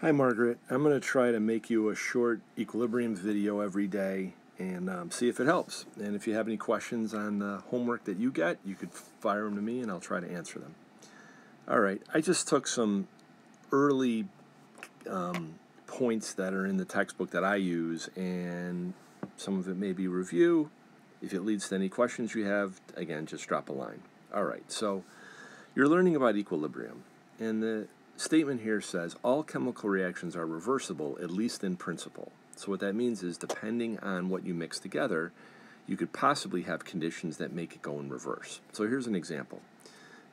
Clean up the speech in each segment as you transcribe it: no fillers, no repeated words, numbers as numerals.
Hi Margaret, I'm going to try to make you a short equilibrium video every day and see if it helps. And if you have any questions on the homework that you get, you could fire them to me and I'll try to answer them. Alright, I just took some early points that are in the textbook that I use, and some of it may be review. If it leads to any questions you have, again, just drop a line. Alright, so you're learning about equilibrium, and the statement here says all chemical reactions are reversible, at least in principle. So what that means is, depending on what you mix together, you could possibly have conditions that make it go in reverse. So here's an example.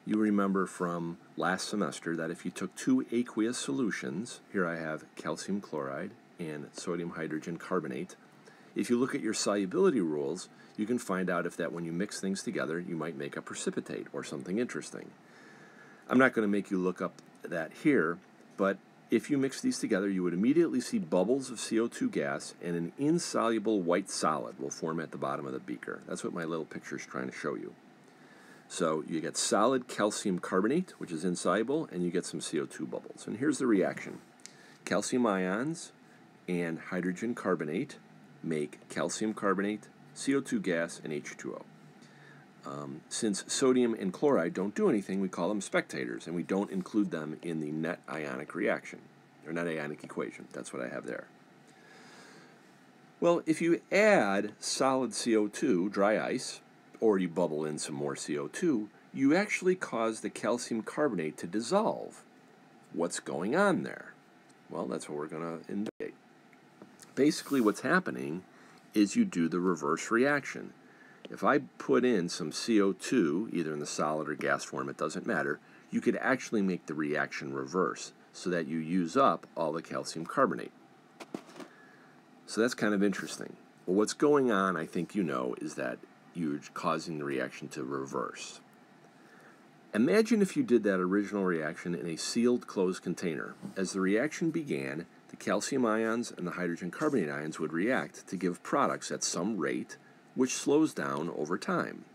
You remember from last semester that if you took two aqueous solutions, here I have calcium chloride and sodium hydrogen carbonate, if you look at your solubility rules, you can find out if that when you mix things together, you might make a precipitate or something interesting. I'm not going to make you look up that here, but if you mix these together, you would immediately see bubbles of CO2 gas, and an insoluble white solid will form at the bottom of the beaker. That's what my little picture is trying to show you. So you get solid calcium carbonate, which is insoluble, and you get some CO2 bubbles. And here's the reaction. Calcium ions and hydrogen carbonate make calcium carbonate, CO2 gas, and H2O. Since sodium and chloride don't do anything, we call them spectators, and we don't include them in the net ionic reaction, or net ionic equation. That's what I have there. Well, if you add solid CO2, dry ice, or you bubble in some more CO2, you actually cause the calcium carbonate to dissolve. What's going on there? Well, that's what we're going to investigate. Basically, what's happening is you do the reverse reaction. If I put in some CO2, either in the solid or gas form, it doesn't matter, you could actually make the reaction reverse so that you use up all the calcium carbonate. So that's kind of interesting. Well, what's going on, I think you know, is that you're causing the reaction to reverse. Imagine if you did that original reaction in a sealed, closed container. As the reaction began, the calcium ions and the hydrogen carbonate ions would react to give products at some rate, which slows down over time.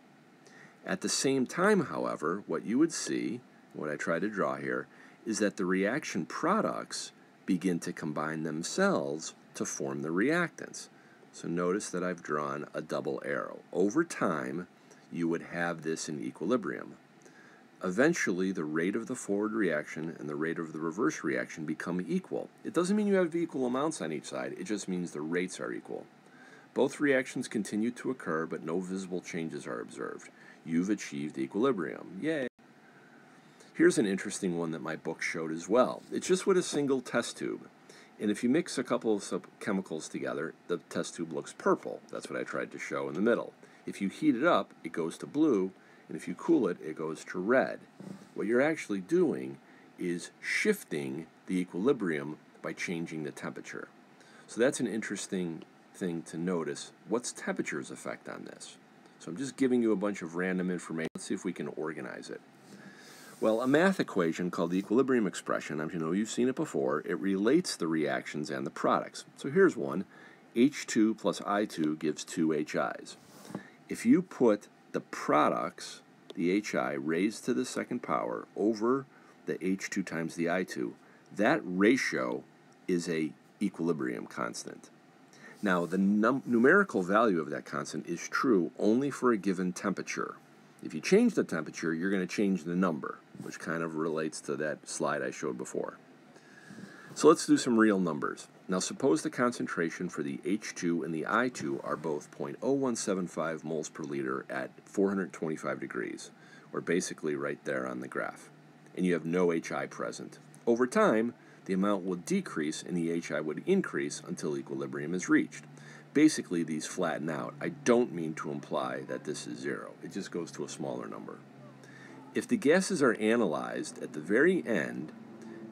At the same time, however, what you would see, what I try to draw here, is that the reaction products begin to combine themselves to form the reactants. So notice that I've drawn a double arrow. Over time, you would have this in equilibrium. Eventually, the rate of the forward reaction and the rate of the reverse reaction become equal. It doesn't mean you have equal amounts on each side, it just means the rates are equal. Both reactions continue to occur, but no visible changes are observed. You've achieved equilibrium. Yay! Here's an interesting one that my book showed as well. It's just with a single test tube. And if you mix a couple of chemicals together, the test tube looks purple. That's what I tried to show in the middle. If you heat it up, it goes to blue, and if you cool it, it goes to red. What you're actually doing is shifting the equilibrium by changing the temperature. So that's an interesting thing to notice. What's temperature's effect on this? So I'm just giving you a bunch of random information. Let's see if we can organize it. Well, a math equation called the equilibrium expression, as you know, you've seen it before, it relates the reactions and the products. So here's one. H2 plus I2 gives 2 HIs. If you put the products, the HI raised to the second power, over the H2 times the I2, that ratio is a equilibrium constant. Now, the numerical value of that constant is true only for a given temperature. If you change the temperature, you're going to change the number, which kind of relates to that slide I showed before. So let's do some real numbers. Now, suppose the concentration for the H2 and the I2 are both 0.0175 moles per liter at 425 degrees, or basically right there on the graph, and you have no HI present. Over time, the amount will decrease and the HI would increase until equilibrium is reached. Basically, these flatten out. I don't mean to imply that this is zero. It just goes to a smaller number. If the gases are analyzed at the very end,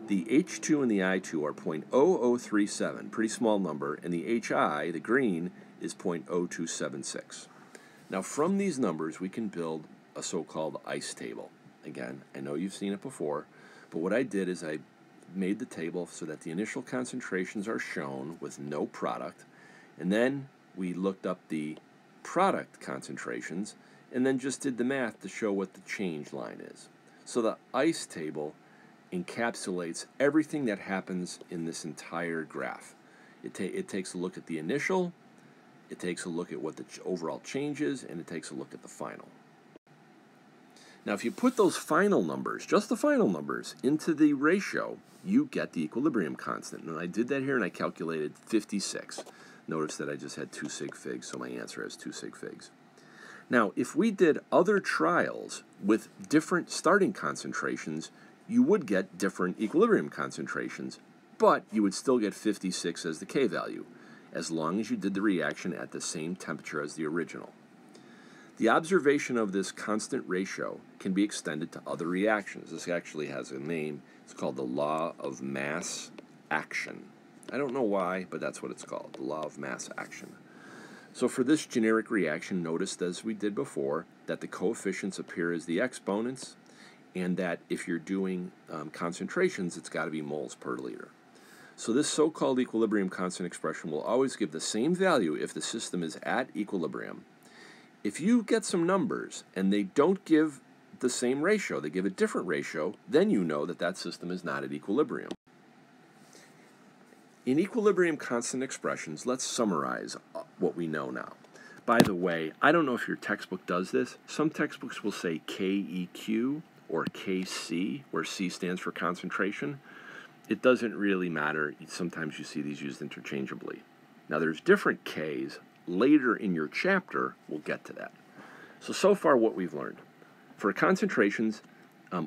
the H2 and the I2 are 0.0037, pretty small number, and the HI, the green, is 0.0276. Now, from these numbers, we can build a so-called ice table. Again, I know you've seen it before, but what I did is I made the table so that the initial concentrations are shown with no product, and then we looked up the product concentrations and then just did the math to show what the change line is. So the ice table encapsulates everything that happens in this entire graph. It takes a look at the initial, it takes a look at what the overall change is, and it takes a look at the final. Now, if you put those final numbers, just the final numbers, into the ratio, you get the equilibrium constant. And I did that here, and I calculated 56. Notice that I just had 2 sig figs, so my answer has 2 sig figs. Now, if we did other trials with different starting concentrations, you would get different equilibrium concentrations, but you would still get 56 as the K value, as long as you did the reaction at the same temperature as the original. The observation of this constant ratio can be extended to other reactions. This actually has a name. It's called the law of mass action. I don't know why, but that's what it's called, the law of mass action. So for this generic reaction, notice, as we did before, that the coefficients appear as the exponents, and that if you're doing concentrations, it's got to be moles per liter. So this so-called equilibrium constant expression will always give the same value if the system is at equilibrium. If you get some numbers and they don't give the same ratio, they give a different ratio, then you know that that system is not at equilibrium. In equilibrium constant expressions, let's summarize what we know now. By the way, I don't know if your textbook does this. Some textbooks will say KEQ or KC, where C stands for concentration. It doesn't really matter. Sometimes you see these used interchangeably. Now, there's different Ks. Later in your chapter, we'll get to that. So far what we've learned. For concentrations,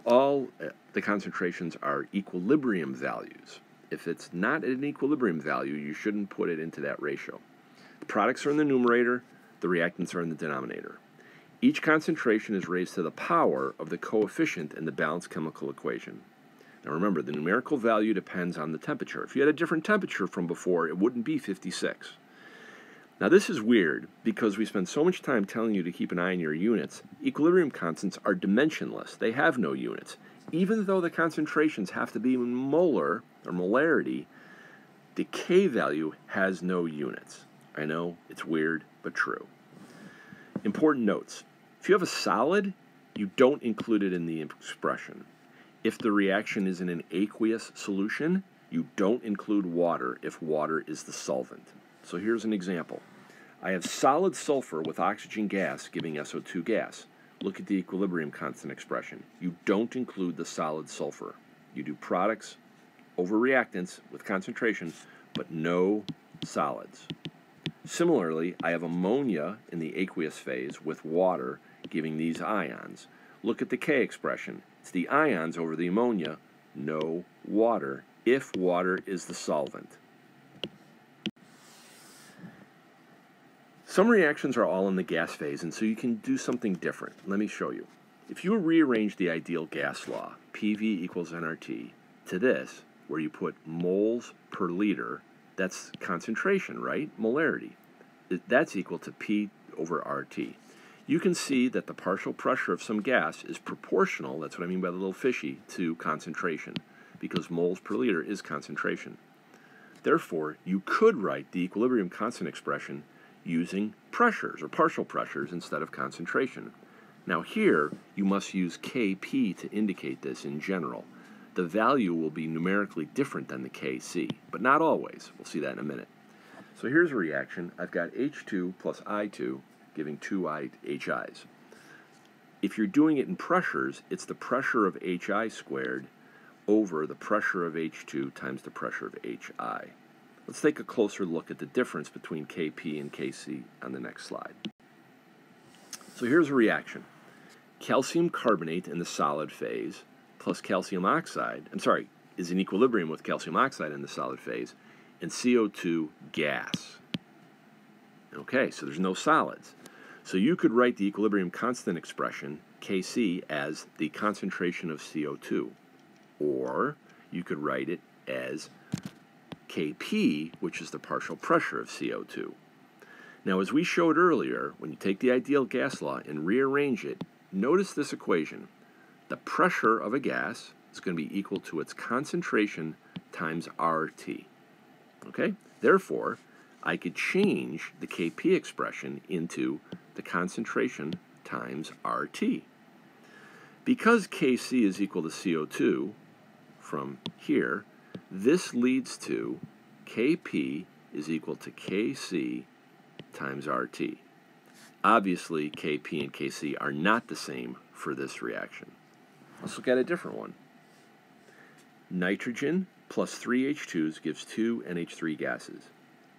all the concentrations are equilibrium values. If it's not at an equilibrium value, you shouldn't put it into that ratio. The products are in the numerator, the reactants are in the denominator. Each concentration is raised to the power of the coefficient in the balanced chemical equation. Now remember, the numerical value depends on the temperature. If you had a different temperature from before, it wouldn't be 56. Now this is weird because we spend so much time telling you to keep an eye on your units. Equilibrium constants are dimensionless. They have no units. Even though the concentrations have to be in molar or molarity, the K value has no units. I know, it's weird, but true. Important notes. If you have a solid, you don't include it in the expression. If the reaction is in an aqueous solution, you don't include water if water is the solvent. So here's an example. I have solid sulfur with oxygen gas giving SO2 gas. Look at the equilibrium constant expression. You don't include the solid sulfur. You do products over reactants with concentration, but no solids. Similarly, I have ammonia in the aqueous phase with water giving these ions. Look at the K expression. It's the ions over the ammonia, no water, if water is the solvent. Some reactions are all in the gas phase, and so you can do something different. Let me show you. If you rearrange the ideal gas law, PV equals nRT, to this, where you put moles per liter, that's concentration, right? Molarity. That's equal to P over RT. You can see that the partial pressure of some gas is proportional, that's what I mean by the little fishy, to concentration, because moles per liter is concentration. Therefore, you could write the equilibrium constant expression using pressures or partial pressures instead of concentration. Now here, you must use Kp to indicate this in general. The value will be numerically different than the Kc, but not always. We'll see that in a minute. So here's a reaction. I've got H2 plus I2 giving 2 HIs. If you're doing it in pressures, it's the pressure of HI squared over the pressure of H2 times the pressure of HI. Let's take a closer look at the difference between Kp and Kc on the next slide. So here's a reaction. Calcium carbonate in the solid phase plus calcium oxide, is in equilibrium with calcium oxide in the solid phase, and CO2 gas. Okay, so there's no solids. So you could write the equilibrium constant expression, Kc, as the concentration of CO2. Or you could write it as Kp, which is the partial pressure of CO2. Now, as we showed earlier, when you take the ideal gas law and rearrange it, notice this equation. The pressure of a gas is going to be equal to its concentration times RT. Okay? Therefore, I could change the Kp expression into the concentration times RT. Because Kc is equal to CO2, from here, this leads to Kp is equal to Kc times RT. Obviously, Kp and Kc are not the same for this reaction. Let's look at a different one. Nitrogen plus 3 H2s gives 2 NH3 gases.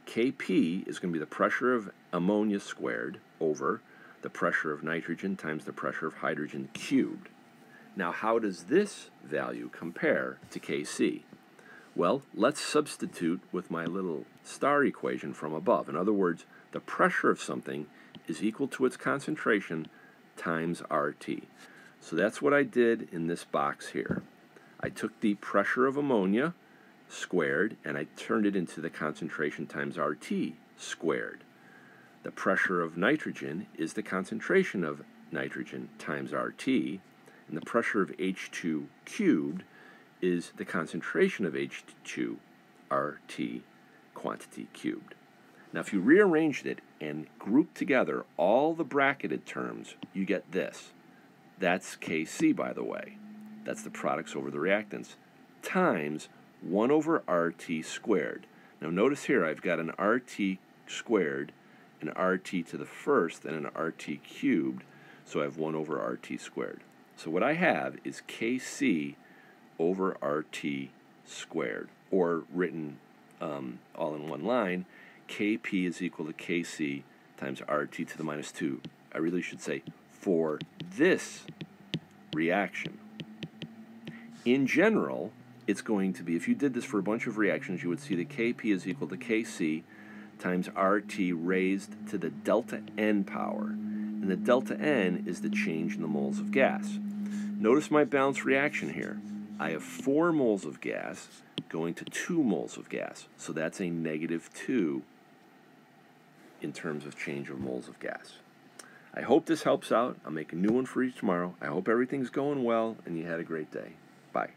Kp is going to be the pressure of ammonia squared over the pressure of nitrogen times the pressure of hydrogen cubed. Now, how does this value compare to Kc? Well, let's substitute with my little star equation from above. In other words, the pressure of something is equal to its concentration times RT. So that's what I did in this box here. I took the pressure of ammonia squared and I turned it into the concentration times RT squared. The pressure of nitrogen is the concentration of nitrogen times RT, and the pressure of H2 cubed is the concentration of H2 RT quantity cubed. Now, if you rearranged it and grouped together all the bracketed terms, you get this. That's Kc, by the way. That's the products over the reactants, times 1 over RT squared. Now, notice here I've got an RT squared, an RT to the first, and an RT cubed, so I have 1 over RT squared. So what I have is Kc over RT squared, or written all in one line, Kp is equal to Kc times RT to the minus 2. I really should say for this reaction. In general, it's going to be, if you did this for a bunch of reactions, you would see that Kp is equal to Kc times RT raised to the delta N power. And the delta N is the change in the moles of gas. Notice my balanced reaction here. I have 4 moles of gas going to 2 moles of gas. So that's a -2 in terms of change of moles of gas. I hope this helps out. I'll make a new one for you tomorrow. I hope everything's going well and you had a great day. Bye.